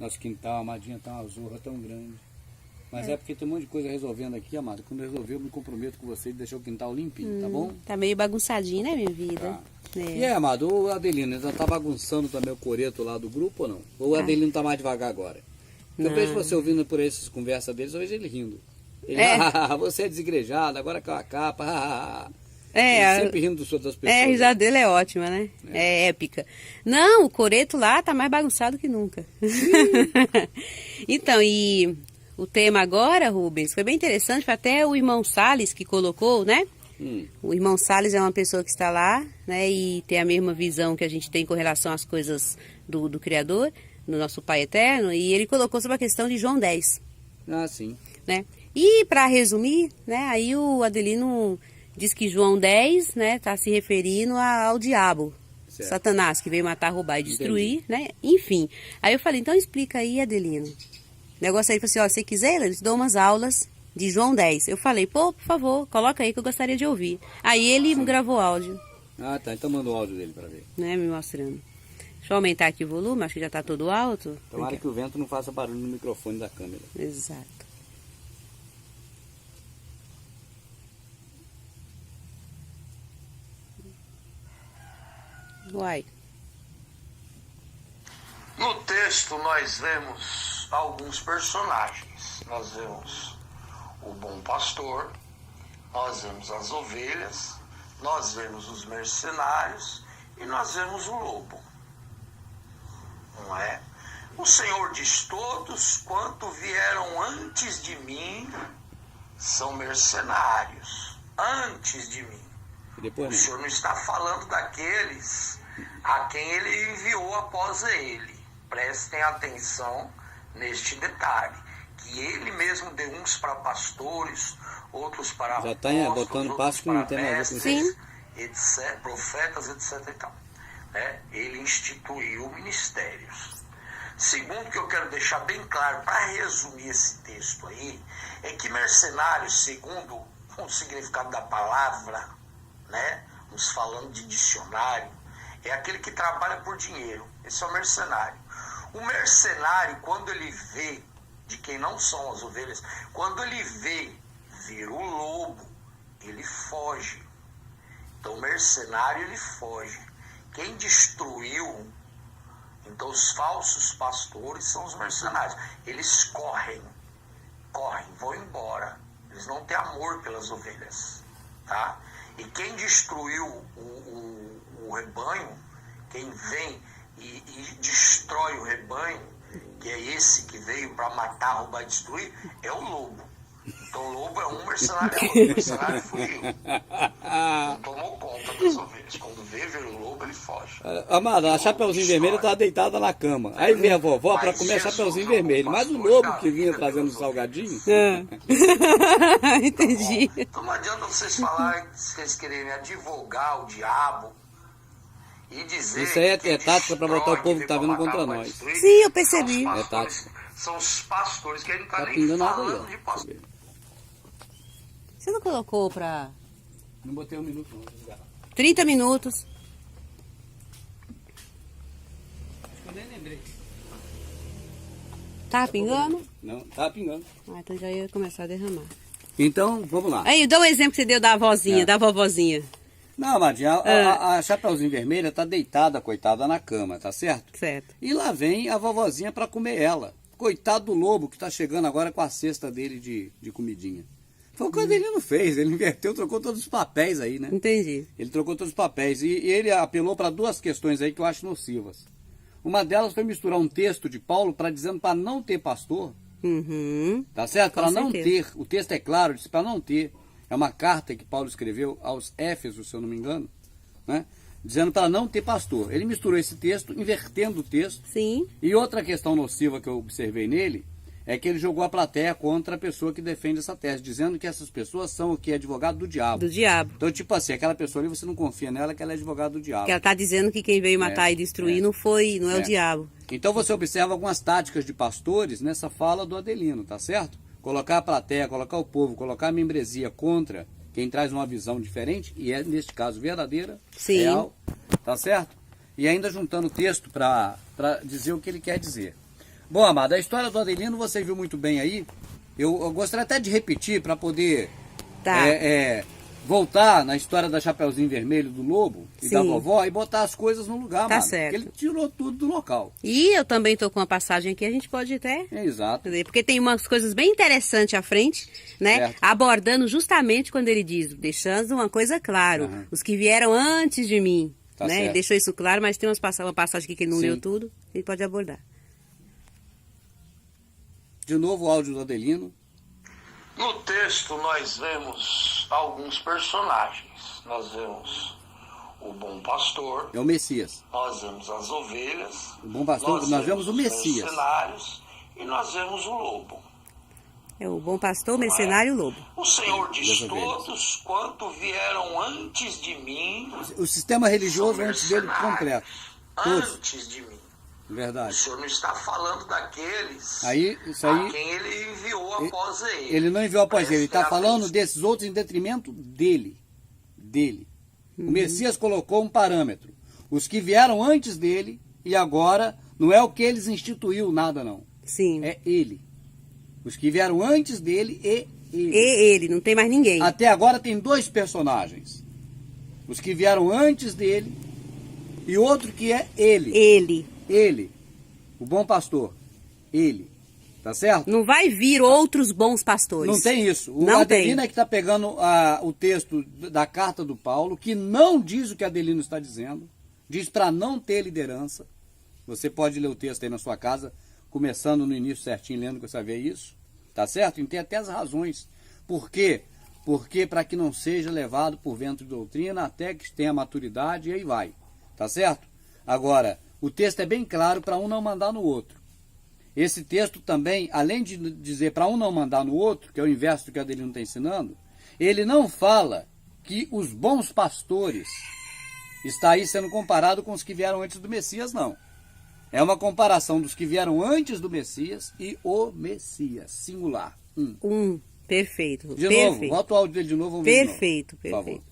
Nosso quintal, a Amadinha tá uma zorra tão grande. Mas é porque tem um monte de coisa resolvendo aqui, Amado. Quando resolver, eu me comprometo com você de deixar o quintal limpinho, tá bom? Tá meio bagunçadinho, né, minha vida? Tá. É. E aí, Amado, o Adelino ainda tá bagunçando também o coreto lá do grupo ou não? Ou o Adelino tá mais devagar agora? Eu vejo você ouvindo por essas conversas deles, eu vejo ele rindo. Ele, você é desigrejado, agora com a capa. Ele sempre rindo das pessoas. A risada dele é ótima, né? É épica. Não, o coreto lá tá mais bagunçado que nunca. Então, e o tema agora, Rubens, foi bem interessante, foi até o irmão Salles que colocou, né? O irmão Salles é uma pessoa que está lá, né? E tem a mesma visão que a gente tem com relação às coisas do Criador, do nosso Pai Eterno, e ele colocou sobre a questão de João 10. Ah, sim. Né? E para resumir, né? Aí o Adelino diz que João 10, né, está se referindo ao diabo, certo. Satanás, que veio matar, roubar e destruir, né? Enfim. Aí eu falei, então explica aí, Adelino. O negócio aí, ele falou assim, ó, se quiser, eles dão umas aulas de João 10. Eu falei, pô, por favor, coloca aí que eu gostaria de ouvir. Aí ele gravou áudio. Ah, tá. Então manda o áudio dele para ver. Né, me mostrando. Deixa eu aumentar aqui o volume, acho que já está todo alto. Tomara que o vento não faça barulho no microfone da câmera. Exato. Uai. No texto nós vemos alguns personagens. Nós vemos o bom pastor, nós vemos as ovelhas, nós vemos os mercenários e nós vemos o lobo. Não é? O Senhor diz, todos quanto vieram antes de mim são mercenários, antes de mim. O Senhor não está falando daqueles a quem ele enviou após ele. Prestem atenção neste detalhe, que ele mesmo deu uns para pastores, outros para apóstolos, botando passo que não tem nada a ver com mestres, etc, profetas, etc e tal. Ele instituiu ministérios. Segundo que eu quero deixar bem claro, para resumir esse texto aí, é que mercenários, segundo o significado da palavra, né, nos falando de dicionário, é aquele que trabalha por dinheiro. Esse é o mercenário. O mercenário, quando ele vê, de quem não são as ovelhas, quando ele vê vir o lobo, ele foge. Então o mercenário, ele foge. Quem destruiu, então os falsos pastores são os mercenários. Eles correm, vão embora. Eles não têm amor pelas ovelhas, tá? E quem destruiu o rebanho, quem vem e destrói o rebanho, que é esse que veio para matar, roubar e destruir, é o lobo. Então o lobo é um, mercenário é outro. O mercenário fugiu. Não tomou conta das ovelhas. Quando vê o lobo, ele foge. Amado, a Chapeuzinho Vermelho estava deitada na cama. Aí vem a vovó para comer a Chapeuzinho Vermelho. Mas o lobo que vinha trazendo salgadinho... Entendi. Então não adianta vocês falarem que vocês querem advogar o diabo e dizer... Isso aí é tática para botar o povo que está vindo contra nós. Sim, eu percebi. É tática. São os pastores que ele não está nem pingando água falando aí, de pastor. Você não colocou pra... Não botei 1 minuto não. 30 minutos. Acho que eu nem lembrei. Tá pingando? Não, tá pingando. Ah, então já ia começar a derramar. Então, vamos lá. Aí, dá um exemplo que você deu da avózinha, da vovozinha. Não, Amadinha, a Chapeuzinho Vermelha tá deitada, coitada, na cama, tá certo? Certo. E lá vem a vovozinha para comer ela. Coitado do lobo que tá chegando agora com a cesta dele de comidinha. Foi o que o Adelino fez, ele inverteu, trocou todos os papéis aí, né? Entendi. Ele trocou todos os papéis e ele apelou para 2 questões aí que eu acho nocivas. Uma delas foi misturar um texto de Paulo para dizendo para não ter pastor, tá certo? Para não ter, o texto é claro, disse para não ter. É uma carta que Paulo escreveu aos Éfesos, se eu não me engano, né? Dizendo para não ter pastor. Ele misturou esse texto, invertendo o texto. Sim. E outra questão nociva que eu observei nele é que ele jogou a plateia contra a pessoa que defende essa tese, dizendo que essas pessoas são o que? Advogado do diabo. Do diabo. Então, tipo assim, aquela pessoa ali, você não confia nela, que ela é advogado do diabo. Que ela tá dizendo que quem veio matar e destruir não é o diabo. Então você observa algumas táticas de pastores nessa fala do Adelino, tá certo? Colocar a plateia, colocar o povo, colocar a membresia contra quem traz uma visão diferente, e é, neste caso, verdadeira, real, tá certo? E ainda juntando o texto para dizer o que ele quer dizer. Bom, amado, a história do Adelino você viu muito bem aí. Eu gostaria até de repetir para poder voltar na história da Chapeuzinho Vermelho do Lobo e da vovó e botar as coisas no lugar, tá amado. certo. Porque ele tirou tudo do local. E eu também tô com uma passagem aqui, a gente pode até... Exato. Porque tem umas coisas bem interessantes à frente, né? Certo. Abordando justamente quando ele diz, deixando uma coisa claro, os que vieram antes de mim, Tá né? certo. Ele deixou isso claro, mas tem uma passagem aqui que ele não Sim. leu tudo, ele pode abordar. De novo o áudio do Adelino. No texto nós vemos alguns personagens. Nós vemos o bom pastor, É o Messias. nós vemos as ovelhas, O bom pastor, nós vemos o os Messias. mercenários e nós vemos o lobo. É o bom pastor, o mercenário e o lobo. O Senhor E diz as ovelhas. todos quanto vieram antes de mim. O sistema religioso são antes dele completo. mercenários. Todos. Antes de mim. O Verdade. Senhor não está falando daqueles Isso a aí, quem ele enviou após ele. ele não enviou após ele. Ele está Presta falando atenção. desses outros em detrimento dele. O Messias colocou um parâmetro. Os que vieram antes dele e agora, não é o que eles instituiu, nada não. Sim. É ele. Os que vieram antes dele e ele. E ele, não tem mais ninguém. Até agora tem dois personagens. Os que vieram antes dele e outro que é ele. Ele. O bom pastor. Ele. Tá certo? Não vai vir outros bons pastores. Não tem isso. O Não Adelino tem. é que está pegando o texto da carta do Paulo, que não diz o que Adelino está dizendo. Diz para não ter liderança. Você pode ler o texto aí na sua casa, começando no início certinho, lendo que você vai ver isso. Tá certo? E tem até as razões. Por quê? Porque para que não seja levado por vento de doutrina até que tenha maturidade e aí vai. Tá certo? Agora, o texto é bem claro para um não mandar no outro. Esse texto também, além de dizer para um não mandar no outro, que é o inverso do que Adelino está ensinando, ele não fala que os bons pastores está aí sendo comparado com os que vieram antes do Messias, não. É uma comparação dos que vieram antes do Messias e o Messias, singular. Perfeito. De perfeito. novo, volta o áudio dele de novo. Vamos ver de novo, Perfeito, por favor. perfeito.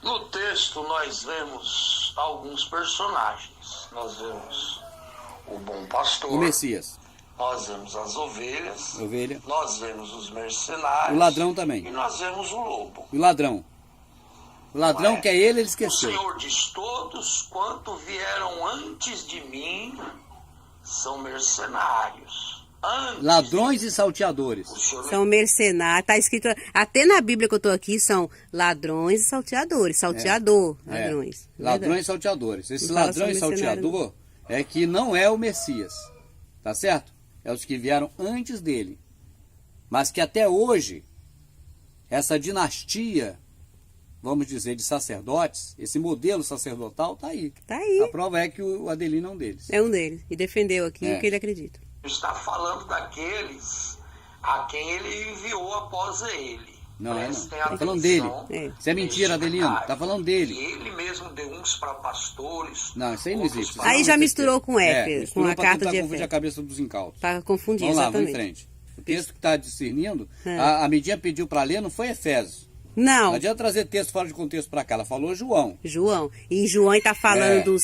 No texto nós vemos alguns personagens. Nós vemos o bom pastor. O Messias. Nós vemos as ovelhas. Ovelha. Nós vemos os mercenários. O ladrão também. E nós vemos o lobo. E o ladrão. O ladrão Não é? que é ele O esqueceu. Senhor diz todos quanto vieram antes de mim são mercenários. Antes Ladrões e salteadores. o Senhor São mercenários, tá escrito, até na Bíblia que eu tô aqui, são ladrões e salteadores, salteador, ladrões. Ladrões e salteadores. Esse Não fala ladrão e só mercenário, salteador é que não é o Messias. Tá certo? É os que vieram antes dele. Mas que até hoje, essa dinastia, vamos dizer, de sacerdotes, esse modelo sacerdotal tá aí. Tá aí. A prova é que o Adelino é um deles. É um deles. E defendeu aqui o que ele acredita. está falando daqueles a quem ele enviou após ele. Não, não. Prestem Tá falando dele. atenção Isso é mentira, neste Adelino. detalhe. Tá falando dele. E ele mesmo deu uns para pastores. Não, isso aí não outros existe. para- Aí já misturou com Éfeso, misturou com a pra carta tentar de confundir Éfeso. a cabeça dos incautos. Para confundir, Vamos lá, vamos em exatamente. frente. O texto que está discernindo, a Midinha pediu para ler, não foi Efésios. Não Não, adianta trazer texto fora de contexto para cá. Ela falou João. João. E João está falando dos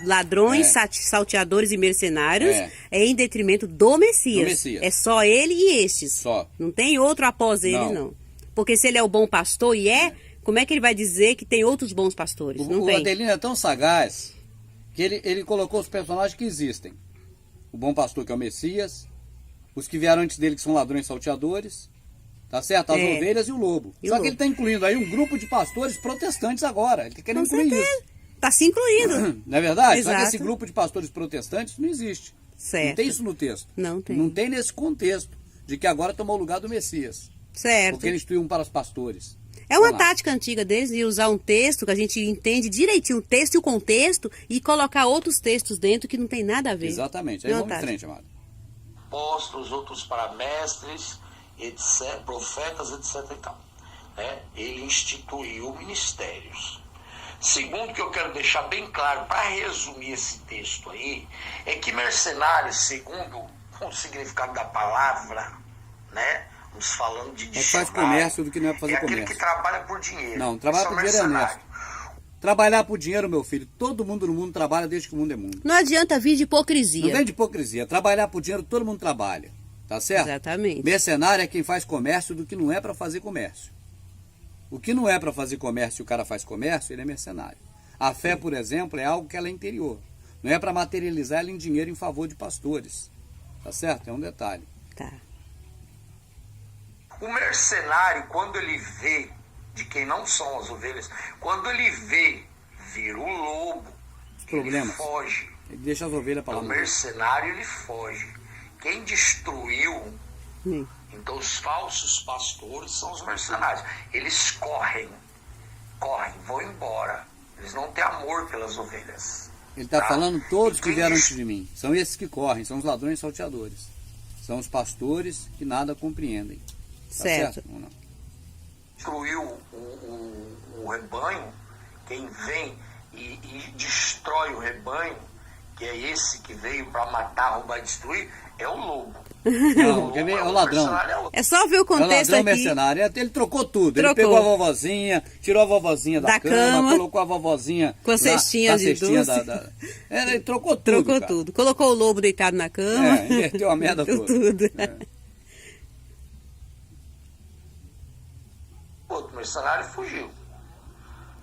ladrões, salteadores e mercenários em detrimento do Messias. Do Messias. É só ele e estes. Só. Não tem outro após ele, não. Porque se ele é o bom pastor e como é que ele vai dizer que tem outros bons pastores? Não O tem. Adelino é tão sagaz que ele colocou os personagens que existem. O bom pastor, que é o Messias. Os que vieram antes dele, que são ladrões salteadores. Tá certo? As ovelhas e o lobo. E Só o que lobo. ele está incluindo aí um grupo de pastores protestantes agora. Ele está querendo Com incluir certeza. isso. Está se incluindo. Não é verdade? Só que Exato. esse grupo de pastores protestantes não existe. Certo. Não tem isso no texto. Não tem. Não tem nesse contexto de que agora tomou o lugar do Messias. Certo. Porque ele instituiu um para os pastores. É uma Vamos lá. tática antiga deles de usar um texto que a gente entende direitinho o texto e o contexto e colocar outros textos dentro que não tem nada a ver. Exatamente. Aí É uma vamos em tática. frente, amado. apóstolos, outros para mestres, etc., profetas, etc. e tal. Né? Ele instituiu ministérios. Segundo que eu quero deixar bem claro, para resumir esse texto aí, é que mercenários, segundo o significado da palavra, né? Vamos falando de É que faz dicionário, comércio do que não é pra fazer aquele comércio. que trabalha por dinheiro. Não, trabalha Esse por dinheiro é mercenário. Trabalhar por dinheiro, meu filho, todo mundo no mundo trabalha desde que o mundo é mundo. Não adianta vir de hipocrisia. Não vem de hipocrisia. Trabalhar por dinheiro, todo mundo trabalha. Tá certo? Exatamente. Mercenário é quem faz comércio do que não é para fazer comércio. O que não é para fazer comércio e o cara faz comércio, ele é mercenário. A fé, por exemplo, é algo que ela é interior. Não é para materializar ela em dinheiro em favor de pastores. Tá certo? É um detalhe. Tá. O mercenário, quando ele vê de quem não são as ovelhas, quando ele vê vir o lobo, Os problemas. ele foge. Ele deixa as ovelhas para lá. O mercenário, ele foge. Quem destruiu, então os falsos pastores são os mercenários. Eles correm, vão embora. Eles não têm amor pelas ovelhas. Ele está falando todos que vieram diz- antes de mim. São esses que correm, são os ladrões salteadores. São os pastores que nada compreendem. Tá Certo. certo ou não? Destruiu o rebanho, quem vem e destrói o rebanho, que é esse que veio para matar, roubar e destruir, é o lobo. Não, quer ver? É o ladrão. mercenário, é o É só ver o É o contexto ladrão aqui. mercenário. Ele trocou tudo. Trocou. Ele pegou a vovozinha, tirou a vovozinha da cama, colocou a vovozinha Com a cestinha de doce. Ele trocou tudo. Trocou cara. tudo. Colocou o lobo deitado na cama. É, inverteu a merda Deu toda. tudo. outro mercenário fugiu.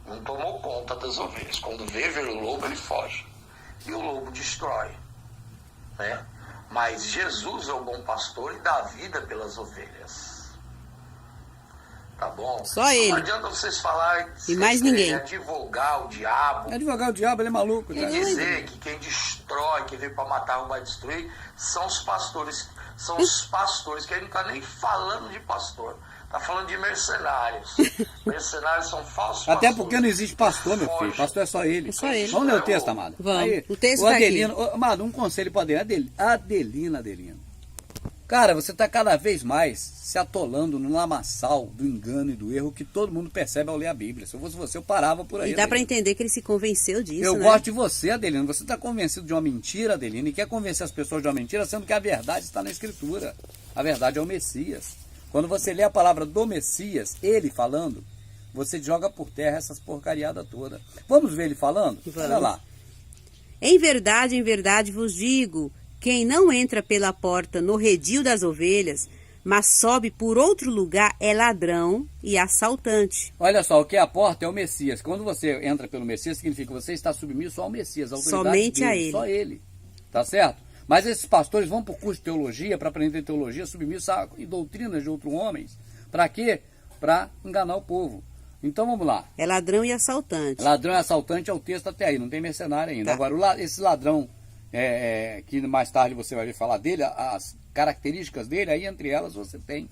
Não tomou conta das ovelhas. Quando vê ver o lobo, ele foge. E o lobo destrói. Né? Mas Jesus é o bom pastor e dá vida pelas ovelhas. Tá bom? Só ele. Não adianta vocês falarem E mais ninguém. advogar o diabo. Advogar o diabo, ele é maluco. E Cara. dizer que quem destrói, que veio para matar, roubar e destruir, são os pastores. São os pastores, que ele não está nem falando de pastor. Está falando de mercenários. Mercenários são falsos Até pastores. porque não existe pastor, meu filho. Fogem. Pastor é só ele. É só ele. Vamos ler o texto, amado. Vamos. O texto o tá aqui. Adelino, amado, um conselho para Adelina. Cara, você está cada vez mais se atolando no lamaçal do engano e do erro que todo mundo percebe ao ler a Bíblia. Se eu fosse você, eu parava por aí. E dá para Adelina. entender que ele se convenceu disso, Eu né? gosto de você, Adelina. Você está convencido de uma mentira, Adelina, e quer convencer as pessoas de uma mentira, sendo que a verdade está na Escritura. A verdade é o Messias. Quando você lê a palavra do Messias, ele falando, você joga por terra essas porcariadas todas. Vamos ver ele falando? Vamos. Olha lá. Em verdade vos digo, quem não entra pela porta no redil das ovelhas, mas sobe por outro lugar, é ladrão e assaltante. Olha só, o que é a porta é o Messias. Quando você entra pelo Messias, significa que você está submisso ao Messias, à autoridade Somente dele, a ele. Só ele. Tá certo? Mas esses pastores vão para o curso de teologia, para aprender teologia, submissos a doutrinas de outros homens. Para quê? Para enganar o povo. Então vamos lá. É ladrão e assaltante. Ladrão e assaltante é o texto até aí, não tem mercenário ainda. Tá. Agora, esse ladrão, que mais tarde você vai ver falar dele, as características dele, aí entre elas você tem.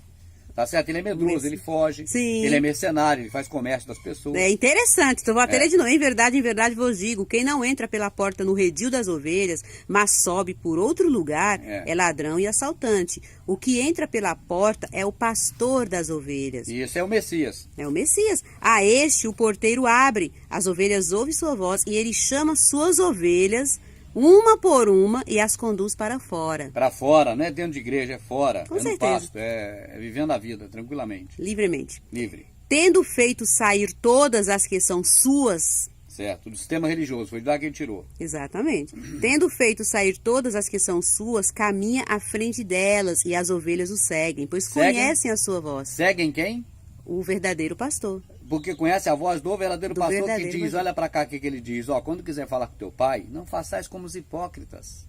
Tá certo? Ele é medroso, ele foge, Sim. ele é mercenário, ele faz comércio das pessoas. É interessante, então vou até ler de novo. Em verdade vos digo, quem não entra pela porta no redil das ovelhas, mas sobe por outro lugar, é ladrão e assaltante. O que entra pela porta é o pastor das ovelhas. E esse é o Messias. É o Messias. A este o porteiro abre, as ovelhas ouvem sua voz e ele chama suas ovelhas, uma por uma, e as conduz para fora. Para fora, não é dentro de igreja, é fora. Com é no certeza. pasto, é vivendo a vida, tranquilamente. Livremente. Livre. Tendo feito sair todas as que são suas. Certo. Do sistema religioso, foi de lá que ele tirou. Exatamente. Tendo feito sair todas as que são suas, caminha à frente delas e as ovelhas o seguem, pois Seguem? conhecem a sua voz. Seguem quem? O verdadeiro pastor. Porque conhece a voz do verdadeiro Do pastor verdadeiro que diz, pastor. olha para cá o que ele diz, ó, quando quiser falar com teu pai, não façais como os hipócritas.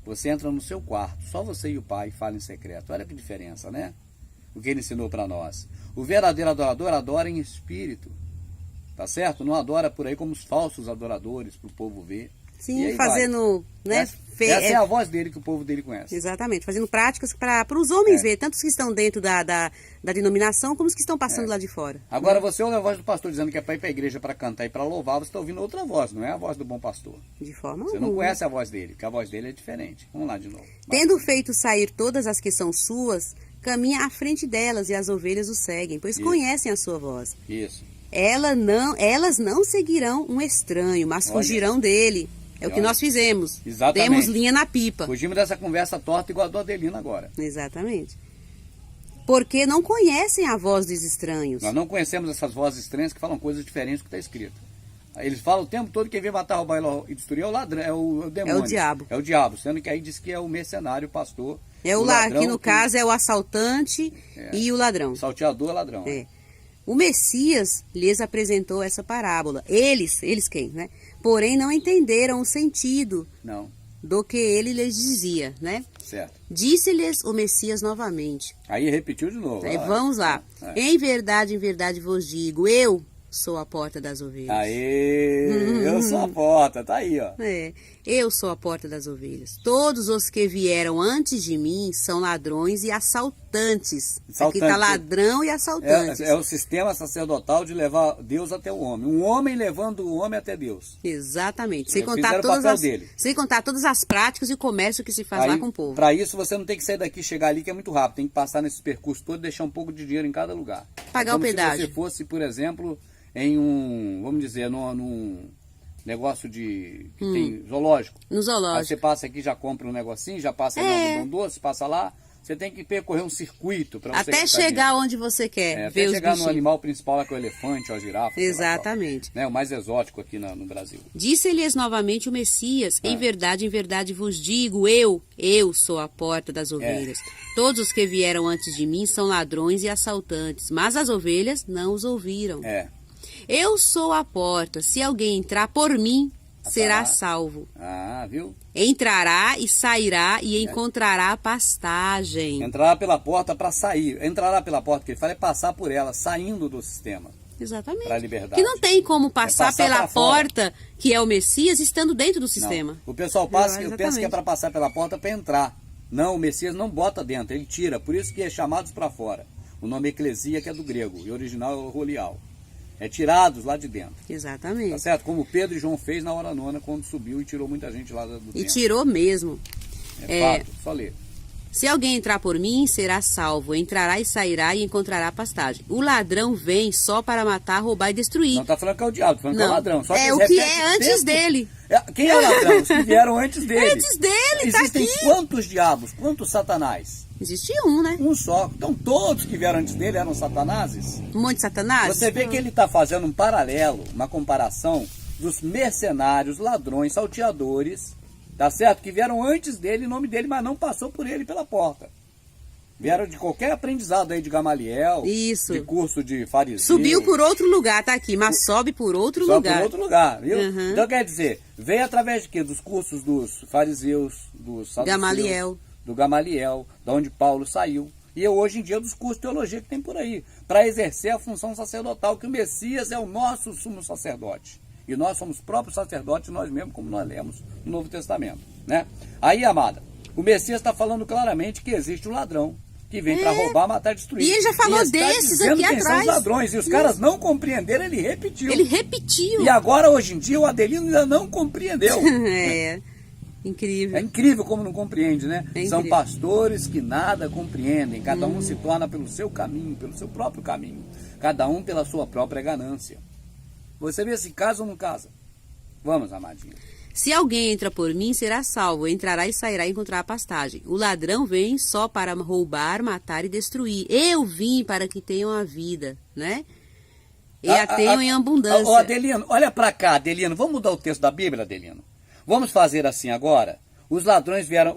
Você entra no seu quarto, só você e o pai falam em secreto. Olha que diferença, né? O que ele ensinou para nós. O verdadeiro adorador adora em espírito. Tá certo? Não adora por aí como os falsos adoradores para o povo ver. E Sim, aí fazendo, vai. né? Essa é a voz dele que o povo dele conhece. Exatamente, fazendo práticas para os homens ver, tanto os que estão dentro da denominação, como os que estão passando lá de fora. Agora você ouve a voz do pastor dizendo que é para ir para a igreja para cantar e para louvar, você está ouvindo outra voz, não é a voz do bom pastor. De forma Você alguma. não conhece a voz dele, porque a voz dele é diferente. Vamos lá de novo. Tendo feito sair todas as que são suas, caminha à frente delas e as ovelhas o seguem, pois Isso. conhecem a sua voz. Isso. Elas não seguirão um estranho, mas Olha. fugirão dele. É o que Olha. nós fizemos. Exatamente. Demos linha na pipa. Fugimos dessa conversa torta igual a do Adelino agora. Exatamente. Porque não conhecem a voz dos estranhos. Nós não conhecemos essas vozes estranhas que falam coisas diferentes do que está escrito. Eles falam o tempo todo que quem vem matar, roubar e destruir é o ladrão, é o demônio. É o diabo. É o diabo, sendo que aí diz que é o mercenário, o pastor. É o ladrão, que no caso é o assaltante e o ladrão. Salteador, ladrão. É. O Messias lhes apresentou essa parábola. Eles quem, né? Porém não entenderam o sentido do que ele lhes dizia, né? Certo. Disse-lhes o Messias novamente. Aí repetiu de novo. Aí, vamos lá. Em verdade vos digo, eu sou a porta das ovelhas. Eu sou a porta, tá aí, ó. Eu sou a porta das ovelhas. Todos os que vieram antes de mim são ladrões e assaltantes. Aqui está ladrão e assaltantes. É o sistema sacerdotal de levar Deus até o homem. Um homem levando o homem até Deus. Exatamente. Sem contar todas as práticas e o comércio que se faz lá com o povo. Para isso, você não tem que sair daqui e chegar ali, que é muito rápido. Tem que passar nesses percursos todos e deixar um pouco de dinheiro em cada lugar. Pagar o pedágio. Se você fosse, por exemplo, vamos dizer, num negócio que tem zoológico. No zoológico. Aí você passa aqui, já compra um negocinho, já passa no algodão doce, passa lá. Você tem que percorrer um circuito para você até chegar onde você quer. Até chegar no animal principal, que é o elefante, ou a girafa. Exatamente. O mais exótico aqui no Brasil. Disse-lhes novamente o Messias, em verdade vos digo, eu sou a porta das ovelhas. Todos os que vieram antes de mim são ladrões e assaltantes, mas as ovelhas não os ouviram. Eu sou a porta, se alguém entrar por mim, será salvo. Viu? Entrará e sairá e encontrará pastagem. Entrará pela porta para sair. Entrará pela porta, que ele fala, é passar por ela, saindo do sistema. Exatamente. Para a liberdade. Que não tem como passar pela porta, que é o Messias, estando dentro do sistema. Não. O pessoal pensa que é para passar pela porta para entrar. Não, o Messias não bota dentro, ele tira. Por isso que é chamados para fora. O nome eclesia, que é do grego, e o original é o rolial. É tirados lá de dentro. Exatamente. Tá certo? Como Pedro e João fez na hora nona, quando subiu e tirou muita gente lá do templo. E tirou mesmo. Fato, só ler. Se alguém entrar por mim, será salvo. Entrará e sairá e encontrará pastagem. O ladrão vem só para matar, roubar e destruir. Não está falando que é o diabo, está falando que é o ladrão. Só que o que é antes dele. Quem é o ladrão? Os que vieram antes dele. Antes dele, Existem tá aqui. Quantos diabos? Quantos satanás? Existe um, né? Um só. Então todos que vieram antes dele eram satanases? Um monte de satanás? Você vê que ele está fazendo um paralelo, uma comparação dos mercenários, ladrões, salteadores, tá certo? Que vieram antes dele, em nome dele, mas não passou por ele pela porta. Vieram de qualquer aprendizado aí de Gamaliel, de curso de fariseu. Subiu por outro lugar, tá aqui, mas sobe por outro lugar. Sobe por outro lugar, viu? Então quer dizer, veio através de quê? Dos cursos dos fariseus, dos saduceus, do Gamaliel, da onde Paulo saiu. E hoje em dia dos cursos de teologia que tem por aí, para exercer a função sacerdotal, que o Messias é o nosso sumo sacerdote. E nós somos próprios sacerdotes, nós mesmos, como nós lemos no Novo Testamento, né? Aí, amada, o Messias está falando claramente que existe um ladrão que vem para roubar, matar e destruir. E ele já falou desses aqui atrás. São os ladrões, e os caras não compreenderam, ele repetiu. Ele repetiu. E agora, hoje em dia, o Adelino ainda não compreendeu. Incrível. É incrível como não compreende, né? São pastores que nada compreendem. Cada um se torna pelo seu caminho, pelo seu próprio caminho. Cada um pela sua própria ganância. Você vê se casa ou não casa? Vamos, amadinho. Se alguém entra por mim, será salvo. Entrará e sairá e encontrará pastagem. O ladrão vem só para roubar, matar e destruir. Eu vim para que tenham a vida, né? E a tenham em abundância. Adelino, olha para cá, Adelino. Vamos mudar o texto da Bíblia, Adelino? Vamos fazer assim agora? O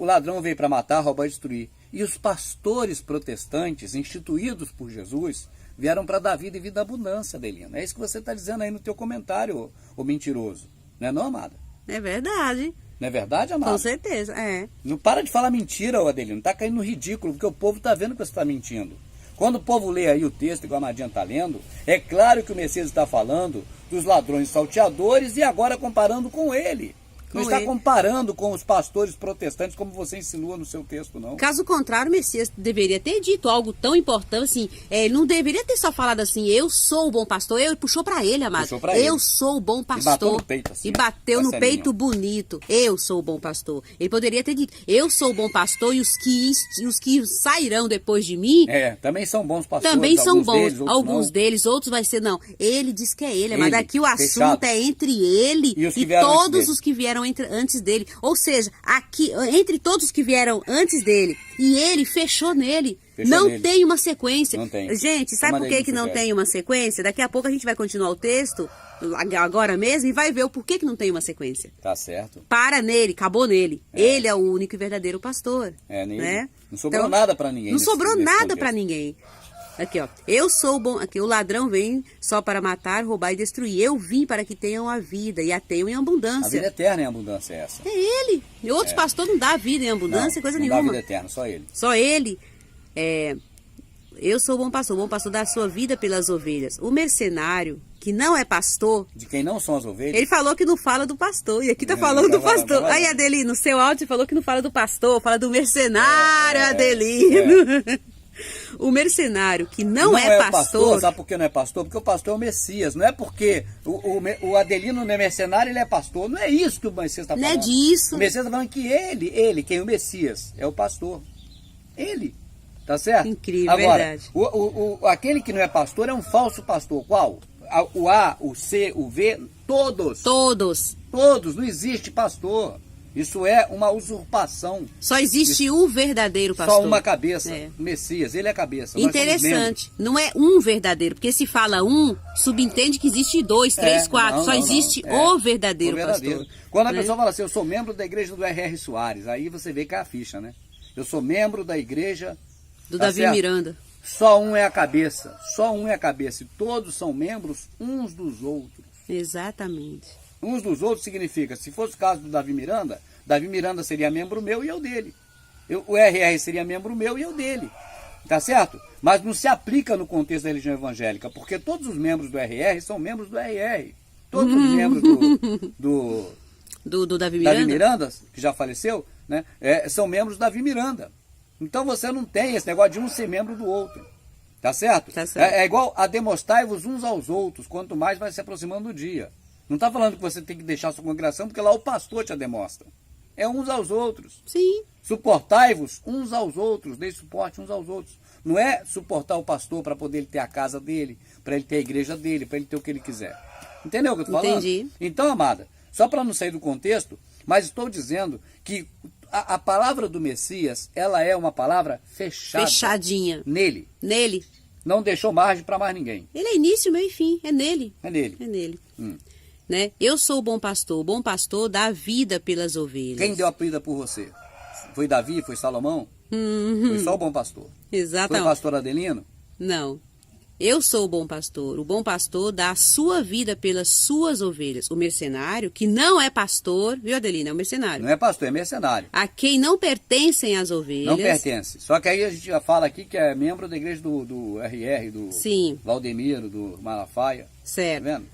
ladrão veio para matar, roubar e destruir. E os pastores protestantes, instituídos por Jesus, vieram para dar vida e vida abundância, Adelino. É isso que você está dizendo aí no teu comentário, ô mentiroso. Não é não, amada? É verdade. Não é verdade, amada? Com certeza, Não para de falar mentira, ô Adelino. Está caindo no ridículo, porque o povo está vendo que você está mentindo. Quando o povo lê aí o texto que o Amadinho está lendo, é claro que o Messias está falando dos ladrões salteadores e agora comparando com ele. Não está comparando com os pastores protestantes, como você insinua no seu texto, não. Caso contrário, o Messias deveria ter dito algo tão importante, assim, ele não deveria ter só falado assim, eu sou o bom pastor, ele puxou para ele, amado. Eu sou o bom pastor. E bateu no peito, assim. E bateu no peito bonito. Eu sou o bom pastor. Ele poderia ter dito, eu sou o bom pastor e os que sairão depois de mim... também são bons pastores. Também são bons. Alguns deles, outros vai ser, não. Ele diz que é ele, mas aqui o assunto é entre ele e todos os que vieram antes dele, ou seja, aqui entre todos os que vieram antes dele e ele fechou nele. Tem uma sequência. Não tem. Gente, sabe por que não tem uma sequência? Daqui a pouco a gente vai continuar o texto agora mesmo e vai ver o porquê que não tem uma sequência. Tá certo. Para nele, acabou nele. Ele é o único e verdadeiro pastor. Nele. Né? Não sobrou nada para ninguém. Não sobrou nada para ninguém. Aqui, ó. Eu sou bom. Aqui, o ladrão vem só para matar, roubar e destruir. Eu vim para que tenham a vida e a tenham em abundância. A vida eterna em abundância é essa. É ele. E outros pastores não dá vida em abundância, coisa nenhuma. Não dá vida eterna, só ele. Só ele. Eu sou o bom pastor dá a sua vida pelas ovelhas. O mercenário, que não é pastor... De quem não são as ovelhas? Ele falou que não fala do pastor, e aqui tá falando do pastor. Aí, Adelino, no seu áudio falou que não fala do pastor, fala do mercenário, Adelino. O mercenário que não é pastor... Sabe por que não é pastor? Porque o pastor é o Messias. Não é porque o Adelino não é mercenário, ele é pastor. Não é isso que o Messias está falando. Não é disso. O Messias está falando que ele, quem é o Messias, é o pastor. Ele. Tá certo? Incrível, agora, verdade. Aquele que não é pastor é um falso pastor. Qual? O A, o C, o V, todos. Todos. Não existe pastor. Isso é uma usurpação. Só existe um verdadeiro pastor. Só uma cabeça. O Messias, ele é a cabeça. Interessante. Não é um verdadeiro, porque se fala um, subentende que existe 2, 3, 4. Só existe o verdadeiro pastor. Quando a pessoa fala assim, eu sou membro da igreja do R.R. Soares, aí você vê que é a ficha, né? Eu sou membro da igreja... Do Davi Miranda. Só um é a cabeça. E todos são membros uns dos outros. Exatamente. Uns dos outros significa, se fosse o caso do Davi Miranda seria membro meu e eu dele. O RR seria membro meu e eu dele. Tá certo? Mas não se aplica no contexto da religião evangélica, porque todos os membros do RR são membros do RR. Todos os membros do Davi Miranda, que já faleceu, né, são membros do Davi Miranda. Então você não tem esse negócio de um ser membro do outro. Tá certo? Tá certo. É igual a demonstrai-vos uns aos outros, quanto mais vai se aproximando do dia. Não está falando que você tem que deixar a sua congregação, porque lá o pastor te a demonstra. É uns aos outros. Sim. Suportai-vos uns aos outros, dê suporte uns aos outros. Não é suportar o pastor para poder ele ter a casa dele, para ele ter a igreja dele, para ele ter o que ele quiser. Entendeu o que eu estou falando? Entendi. Então, amada, só para não sair do contexto, mas estou dizendo que a palavra do Messias, ela é uma palavra fechada. Fechadinha. Nele. Não deixou margem para mais ninguém. Ele é início, meio e fim. É nele. É nele. Né? Eu sou o bom pastor dá a vida pelas ovelhas. Quem deu a vida por você? Foi Davi? Foi Salomão? Foi só o bom pastor. Exatamente. Foi o pastor Adelino? Não. Eu sou o bom pastor dá a sua vida pelas suas ovelhas. O mercenário, que não é pastor, viu, Adelina? É um mercenário. Não é pastor, é mercenário. A quem não pertencem as ovelhas. Não pertence. Só que aí a gente já fala aqui que é membro da igreja do RR, do Sim. Valdemiro, do Malafaia. Certo. Tá vendo?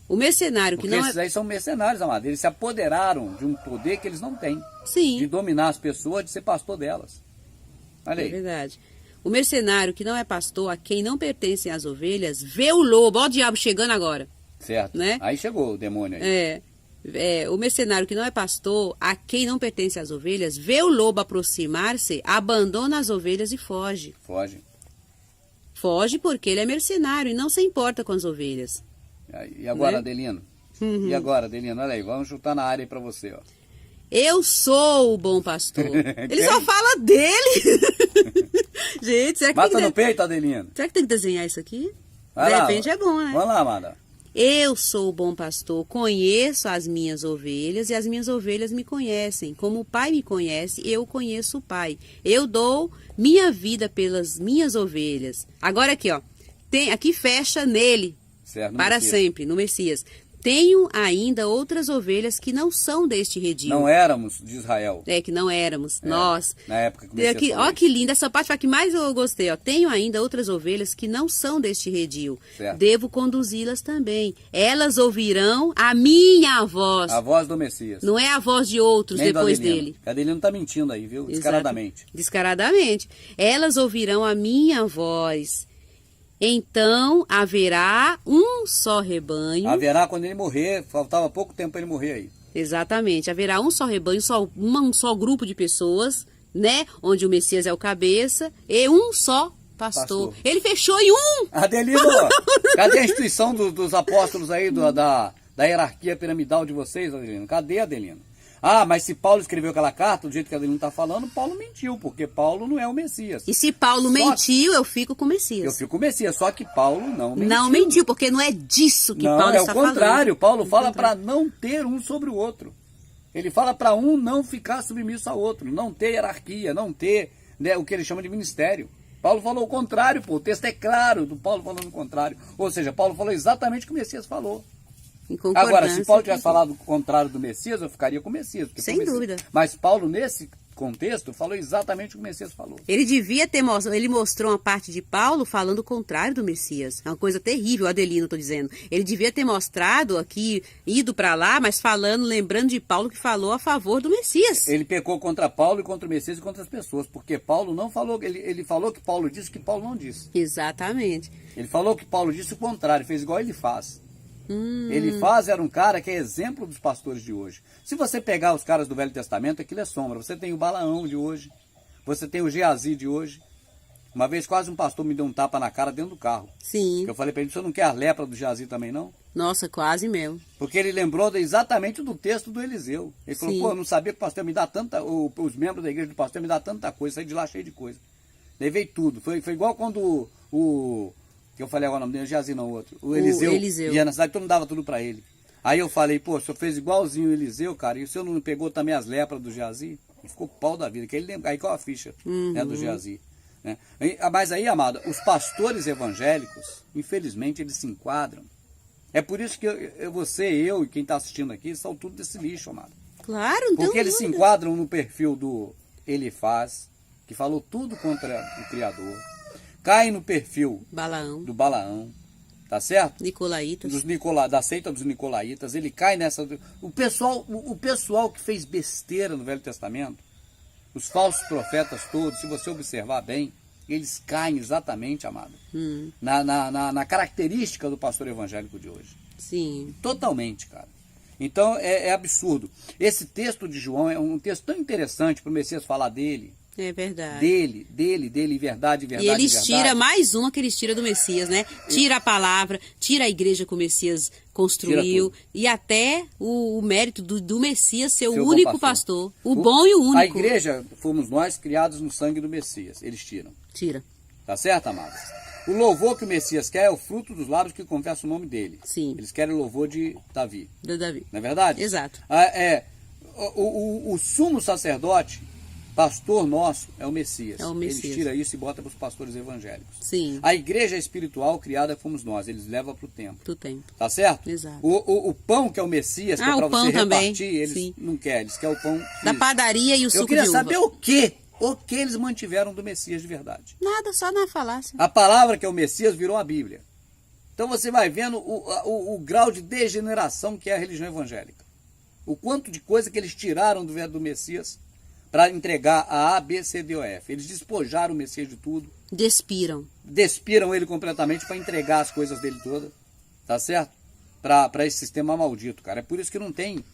O mercenário porque que não esses aí são mercenários, amado. Eles se apoderaram de um poder que eles não têm. Sim. De dominar as pessoas, de ser pastor delas. Olha aí. É verdade. O mercenário que não é pastor, a quem não pertencem as ovelhas, vê o lobo, ó o diabo chegando agora. Certo. Né? Aí chegou o demônio aí. O mercenário que não é pastor, a quem não pertence as ovelhas, vê o lobo aproximar-se, abandona as ovelhas e foge. Foge porque ele é mercenário e não se importa com as ovelhas. E agora, né? Adelino? E agora, Adelino? Olha aí, vamos chutar na área aí pra você, ó. Eu sou o bom pastor. Ele só fala dele. Gente, será que Mata no peito, Adelino. Será que tem que desenhar isso aqui? Vai de lá, repente é bom, né? Vamos lá, amada. Eu sou o bom pastor, conheço as minhas ovelhas e as minhas ovelhas me conhecem. Como o Pai me conhece, eu conheço o Pai. Eu dou minha vida pelas minhas ovelhas. Agora aqui, ó. Aqui fecha nele. Certo, para Messias. Sempre, no Messias. Tenho ainda outras ovelhas que não são deste redil. Não éramos de Israel. Que não éramos. Nós. Na época que comecei Ó, que linda. Essa parte foi a que mais eu gostei. Ó. Tenho ainda outras ovelhas que não são deste redil. Certo. Devo conduzi-las também. Elas ouvirão a minha voz. A voz do Messias. Não é a voz de outros nem depois do Adelino. dele. O Adelino tá mentindo aí, viu? Descaradamente. Exato. Descaradamente. Elas ouvirão a minha voz. Então haverá um só rebanho. Haverá quando ele morrer, faltava pouco tempo para ele morrer aí. Exatamente, haverá um só rebanho, um só grupo de pessoas, né? Onde o Messias é o cabeça e um só pastor. Ele fechou em um! Adelino, cadê a instituição dos apóstolos aí, da hierarquia piramidal de vocês, Adelino? Cadê, Adelino? Ah, mas se Paulo escreveu aquela carta, do jeito que ele não está falando, Paulo mentiu, porque Paulo não é o Messias. E se Paulo mentiu, eu fico com o Messias. Eu fico com o Messias, só que Paulo não mentiu. Não mentiu, porque não é disso que Paulo está falando. Não, é o contrário. Paulo fala para não ter um sobre o outro. Ele fala para um não ficar submisso ao outro, não ter hierarquia, não ter, né, o que ele chama de ministério. Paulo falou o contrário, pô. O texto é claro do Paulo falando o contrário. Ou seja, Paulo falou exatamente o que o Messias falou. Agora, se Paulo tivesse falado o contrário do Messias, eu ficaria com o Messias. Sem dúvida. Mas Paulo, nesse contexto, falou exatamente o que o Messias falou. Ele devia ter mostrado, ele mostrou uma parte de Paulo falando o contrário do Messias. É uma coisa terrível, Adelino, estou dizendo. Ele devia ter mostrado aqui, ido para lá, mas falando, lembrando de Paulo que falou a favor do Messias. Ele pecou contra Paulo e contra o Messias e contra as pessoas, porque Paulo não falou, ele falou que Paulo disse que Paulo não disse. Exatamente. Ele falou que Paulo disse o contrário, fez igual ele faz. Elifaz era um cara que é exemplo dos pastores de hoje. Se você pegar os caras do Velho Testamento, aquilo é sombra. Você tem o Balaão de hoje, você tem o Geazi de hoje. Uma vez quase um pastor me deu um tapa na cara dentro do carro. Sim. Eu falei para ele, você não quer a lepra do Geazi também não? Nossa, quase mesmo. Porque ele lembrou exatamente do texto do Eliseu. Ele falou, Sim. pô, eu não sabia que o pastor me dá tanta, os membros da igreja do pastor me dá tanta coisa, saí de lá cheio de coisa. Levei tudo. Foi igual quando que eu falei agora o nome dele, Geazi não, o outro. O Eliseu ia na cidade, todo mundo dava tudo para ele. Aí eu falei, pô, o senhor fez igualzinho o Eliseu, cara, e o senhor não pegou também as lepras do Geazi? E ficou pau da vida, que ele lembra, aí qual a ficha, né, do Geazi. Né? Mas aí, amado, os pastores evangélicos, infelizmente, eles se enquadram. É por isso que eu e quem está assistindo aqui, são tudo desse lixo, amado. Claro, não. Porque eles se enquadram no perfil do Elifaz, que falou tudo contra o Criador. Cai no perfil do Balaão, tá certo? Nicolaitas. Da seita dos Nicolaitas, ele cai nessa... O pessoal que fez besteira no Velho Testamento, os falsos profetas todos, se você observar bem, eles caem exatamente, amado, na característica do pastor evangélico de hoje. Sim. Totalmente, cara. Então, é absurdo. Esse texto de João é um texto tão interessante para o Messias falar dele. É verdade. Dele, verdade. E eles tiram mais uma que eles tiram do Messias, né? Tira a palavra, tira a igreja que o Messias construiu e até o mérito do Messias ser o único pastor. O bom e o único. A igreja fomos nós criados no sangue do Messias. Eles tiram. Tira. Tá certo, amados? O louvor que o Messias quer é o fruto dos lábios que confessam o nome dele. Sim. Eles querem o louvor de Davi. De Davi. Não é verdade? Exato. O sumo sacerdote, pastor nosso, é o Messias. É o Messias. Eles tiram isso e botam para os pastores evangélicos. Sim. A igreja espiritual criada fomos nós. Eles levam para o templo. Do templo. Tá certo? Exato. O pão que é o Messias, que é para você também. repartir, eles não querem. Eles querem o pão da padaria e o suco de uva. Eu queria saber o que eles mantiveram do Messias de verdade. Nada, só na falácia. A palavra que é o Messias virou a Bíblia. Então você vai vendo o grau de degeneração que é a religião evangélica. O quanto de coisa que eles tiraram do Messias para entregar a B, C, D, O, F. Eles despojaram o Messias de tudo. Despiram ele completamente para entregar as coisas dele todas. Tá certo? Para esse sistema maldito, cara. É por isso que não tem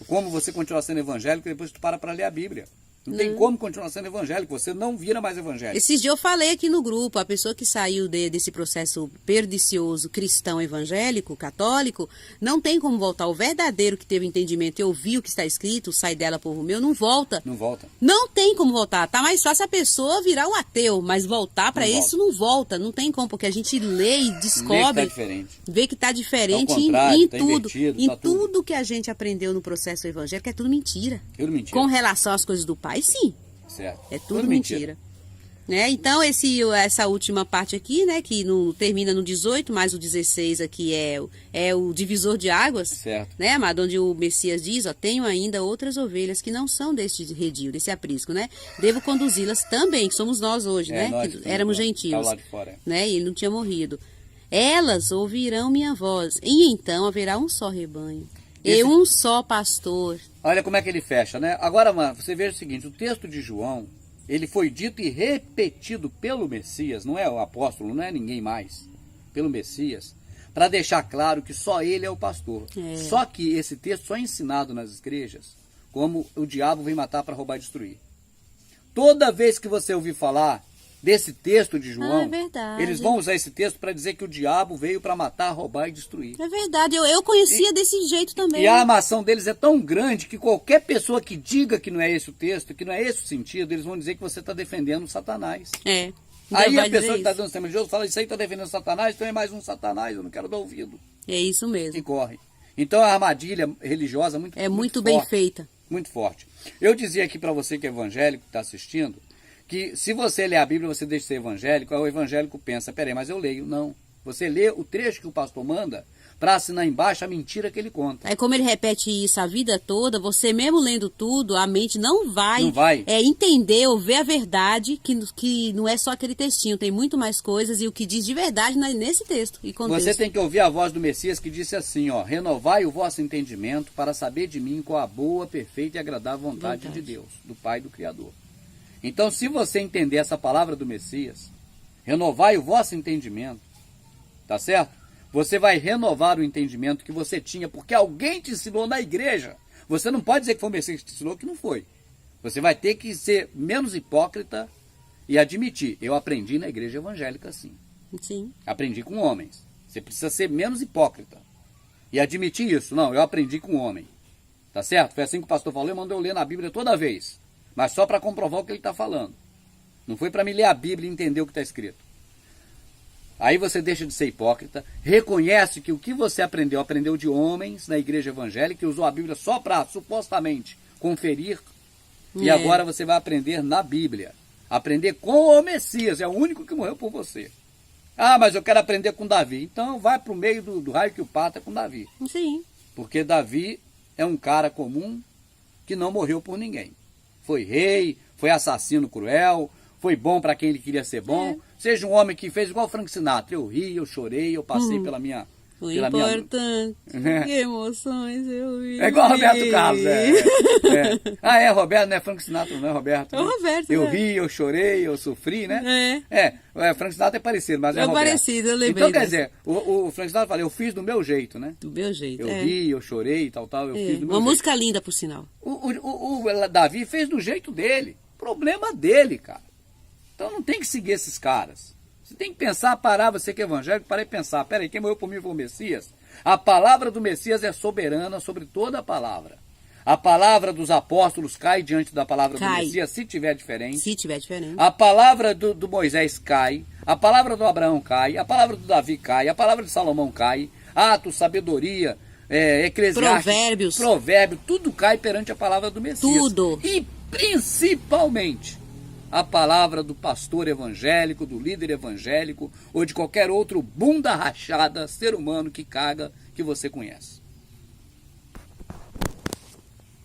como você continuar sendo evangélico e depois tu para ler a Bíblia. Não tem como continuar sendo evangélico, você não vira mais evangélico. Esses dias eu falei aqui no grupo, a pessoa que saiu desse processo perdicioso cristão evangélico, católico, não tem como voltar. O verdadeiro que teve entendimento e ouviu o que está escrito, sai dela, povo meu, não volta. Não volta. Não tem como voltar. Tá mais fácil a pessoa virar um ateu, mas voltar para isso não volta. Não tem como, porque a gente lê e descobre, vê que está diferente em tudo. Em tudo que a gente aprendeu no processo evangélico é tudo mentira. Tudo mentira. Com relação às coisas do Pai, sim. Certo. É tudo mentira. Né? Então, essa última parte aqui, né, que termina no 18, mais o 16 aqui é o divisor de águas. Certo. Né, amado? Onde o Messias diz, ó, tenho ainda outras ovelhas que não são deste redil, desse aprisco, né? Devo conduzi-las também, que somos nós hoje, né? Nós que éramos gentios. Lá de fora. Né? E ele não tinha morrido. Elas ouvirão minha voz, e então haverá um só rebanho. E um só pastor. Olha como é que ele fecha, né? Agora, mano, você veja o seguinte, o texto de João, ele foi dito e repetido pelo Messias, não é o apóstolo, não é ninguém mais, pelo Messias, para deixar claro que só ele é o pastor. Só que esse texto só é ensinado nas igrejas como o diabo vem matar para roubar e destruir. Toda vez que você ouvir falar desse texto de João, é verdade. eles vão usar esse texto para dizer que o diabo veio para matar, roubar e destruir. É verdade, eu conhecia desse jeito também. E a armação deles é tão grande que qualquer pessoa que diga que não é esse o texto, que não é esse o sentido, eles vão dizer que você está defendendo Satanás. É. Aí a pessoa que está dando o sistema religioso fala, isso aí está defendendo Satanás, então é mais um Satanás, eu não quero dar ouvido. É isso mesmo. E corre. Então a armadilha religiosa é muito bem forte, feita. Muito forte. Eu dizia aqui para você que é evangélico, que está assistindo, que se você lê a Bíblia, você deixa de ser evangélico, aí o evangélico pensa, peraí, mas eu leio. Não. Você lê o trecho que o pastor manda para assinar embaixo a mentira que ele conta. Aí como ele repete isso a vida toda, você mesmo lendo tudo, a mente não vai entender ou ver a verdade, que não é só aquele textinho, tem muito mais coisas e o que diz de verdade nesse texto e contexto. Você tem que ouvir a voz do Messias que disse assim, ó, renovai o vosso entendimento para saber de mim qual a boa, perfeita e agradável vontade de Deus, do Pai e do Criador. Então, se você entender essa palavra do Messias, renovai o vosso entendimento, tá certo? Você vai renovar o entendimento que você tinha, porque alguém te ensinou na igreja. Você não pode dizer que foi o Messias que te ensinou, que não foi. Você vai ter que ser menos hipócrita e admitir. Eu aprendi na igreja evangélica, sim. Sim. Aprendi com homens. Você precisa ser menos hipócrita e admitir isso. Não, eu aprendi com homem. Tá certo? Foi assim que o pastor falou, ele mandou eu ler na Bíblia toda vez. Mas só para comprovar o que ele está falando. Não foi para me ler a Bíblia e entender o que está escrito. Aí você deixa de ser hipócrita, reconhece que o que você aprendeu de homens na igreja evangélica, que usou a Bíblia só para, supostamente, conferir, e agora você vai aprender na Bíblia. Aprender com o Messias, é o único que morreu por você. Ah, mas eu quero aprender com Davi. Então vai para o meio do raio que o pata com Davi. Sim. Porque Davi é um cara comum que não morreu por ninguém. Foi rei, foi assassino cruel, foi bom para quem ele queria ser bom. Seja um homem que fez igual Frank Sinatra. Eu ri, eu chorei, eu passei pela minha... O importante, que emoções eu vi. É igual Roberto Carlos, Ah, é Roberto, não é Frank Sinatra, não é Roberto. É o Roberto, Eu ri, eu chorei, eu sofri, né? Frank Sinatra é parecido, mas é Roberto. É parecido, eu lembrei. Então, quer dizer, o Frank Sinatra fala, eu fiz do meu jeito, né? Do meu jeito, Eu ri, eu chorei, tal, eu fiz do meu jeito. Uma música linda, por sinal. O Davi fez do jeito dele. Problema dele, cara. Então não tem que seguir esses caras. Você tem que pensar, parar, você que é evangélico, parar e pensar, peraí, quem morreu por mim foi o Messias? A palavra do Messias é soberana sobre toda a palavra. A palavra dos apóstolos cai diante da palavra do Messias, se tiver diferente. Se tiver diferente. A palavra do Moisés cai, a palavra do Abraão cai, a palavra do Davi cai, a palavra de Salomão cai, Atos, sabedoria, Eclesiastes, provérbio, tudo cai perante a palavra do Messias. Tudo. E principalmente a palavra do pastor evangélico, do líder evangélico ou de qualquer outro bunda rachada ser humano que caga que você conhece.